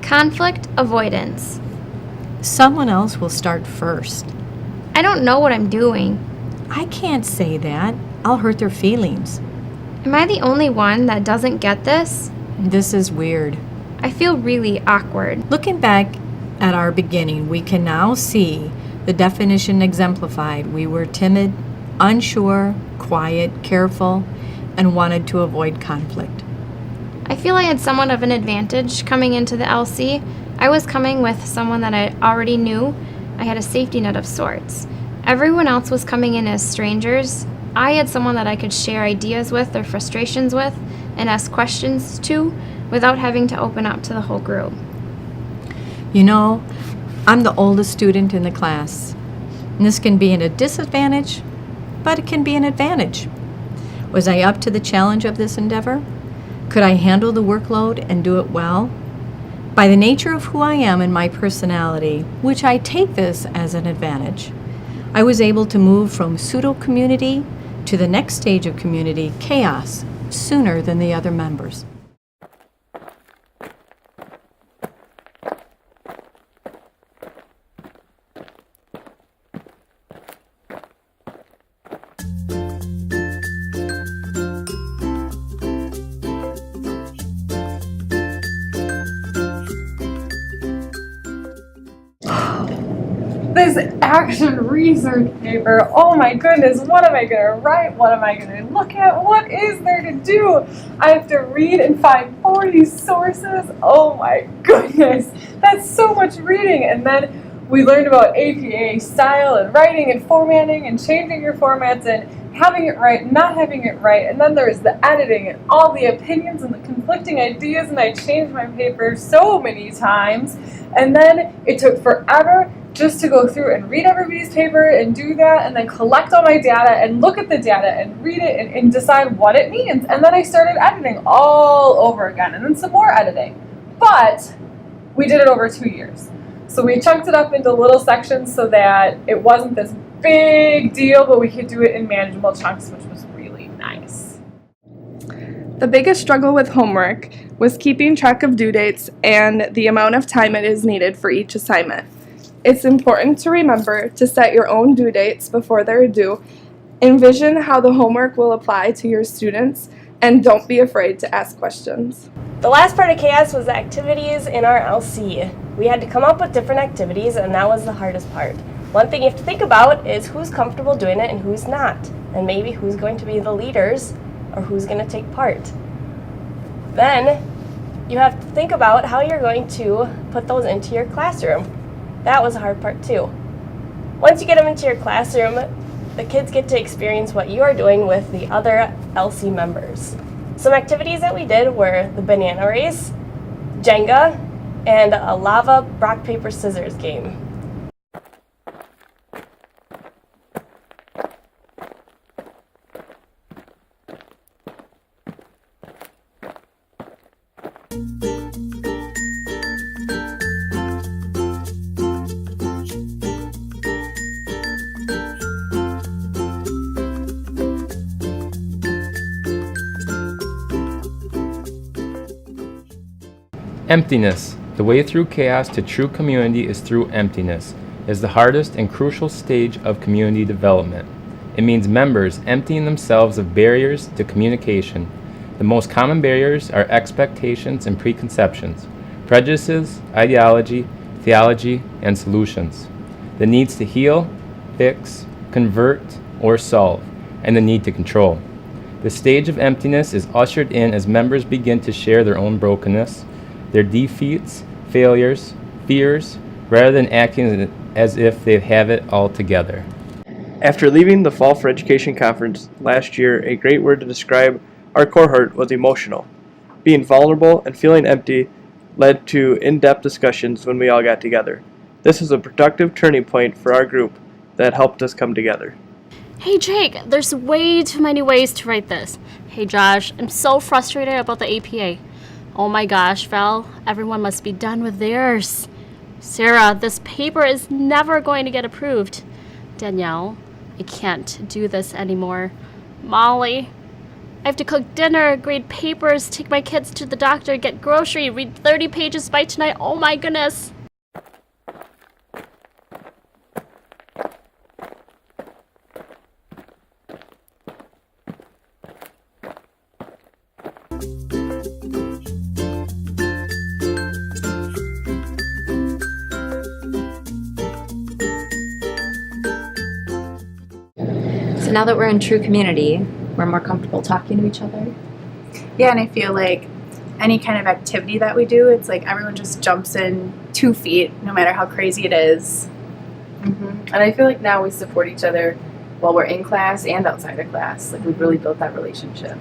Conflict avoidance. Someone else will start first. I don't know what I'm doing. I can't say that. I'll hurt their feelings. Am I the only one that doesn't get this? This is weird. I feel really awkward. Looking back at our beginning, we can now see the definition exemplified. We were timid, unsure, quiet, careful, and wanted to avoid conflict. I feel I had somewhat of an advantage coming into the LC. I was coming with someone that I already knew. I had a safety net of sorts. Everyone else was coming in as strangers. I had someone that I could share ideas with or frustrations with and ask questions to without having to open up to the whole group. You know, I'm the oldest student in the class. And this can be a disadvantage, but it can be an advantage. Was I up to the challenge of this endeavor? Could I handle the workload and do it well? By the nature of who I am and my personality, which I take this as an advantage, I was able to move from pseudo-community to the next stage of community, chaos, sooner than the other members. This action research paper, oh my goodness, what am I going to write? What am I going to look at? What is there to do? I have to read and find 40 sources. Oh my goodness, that's so much reading. And then we learned about APA style and writing and formatting and changing your formats and having it right, not having it right. And then there's the editing and all the opinions and the conflicting ideas, and I changed my paper so many times. And then it took forever just to go through and read everybody's paper and do that and then collect all my data and look at the data and read it and decide what it means. And then I started editing all over again and then some more editing. But we did it over 2 years. So we chunked it up into little sections so that it wasn't this big deal, but we could do it in manageable chunks, which was really nice. The biggest struggle with homework was keeping track of due dates and the amount of time it is needed for each assignment. It's important to remember to set your own due dates before they're due. Envision how the homework will apply to your students, and don't be afraid to ask questions. The last part of chaos was the activities in our LC. We had to come up with different activities, and that was the hardest part. One thing you have to think about is who's comfortable doing it and who's not, and maybe who's going to be the leaders or who's going to take part. Then you have to think about how you're going to put those into your classroom. That was a hard part too. Once you get them into your classroom, the kids get to experience what you are doing with the other LC members. Some activities that we did were the banana race, Jenga, and a lava rock, paper, scissors game. Emptiness. The way through chaos to true community is through emptiness. Is the hardest and crucial stage of community development. It means members emptying themselves of barriers to communication. The most common barriers are expectations and preconceptions, prejudices, ideology, theology, and solutions. The needs to heal, fix, convert, or solve, and the need to control. The stage of emptiness is ushered in as members begin to share their own brokenness, their defeats, failures, fears, rather than acting as if they have it all together. After leaving the Fall for Education Conference last year, a great word to describe our cohort was emotional. Being vulnerable and feeling empty led to in-depth discussions when we all got together. This was a productive turning point for our group that helped us come together. Hey Jake, there's way too many ways to write this. Hey Josh, I'm so frustrated about the APA. Oh my gosh, Val, everyone must be done with theirs. Sarah, this paper is never going to get approved. Danielle, I can't do this anymore. Molly, I have to cook dinner, grade papers, take my kids to the doctor, get grocery, read 30 pages by tonight. Oh my goodness. So now that we're in true community, we're more comfortable talking to each other. Yeah, and I feel like any kind of activity that we do, it's like everyone just jumps in 2 feet, no matter how crazy it is. And I feel like now we support each other while we're in class and outside of class. Like we've really built that relationship.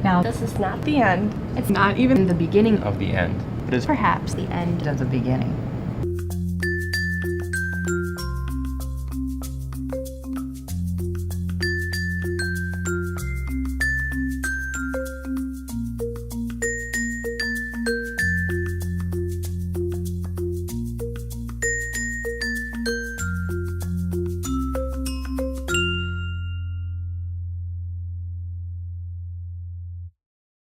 Now, This is not the end. It's not even the beginning Of the end. Perhaps the end of the beginning.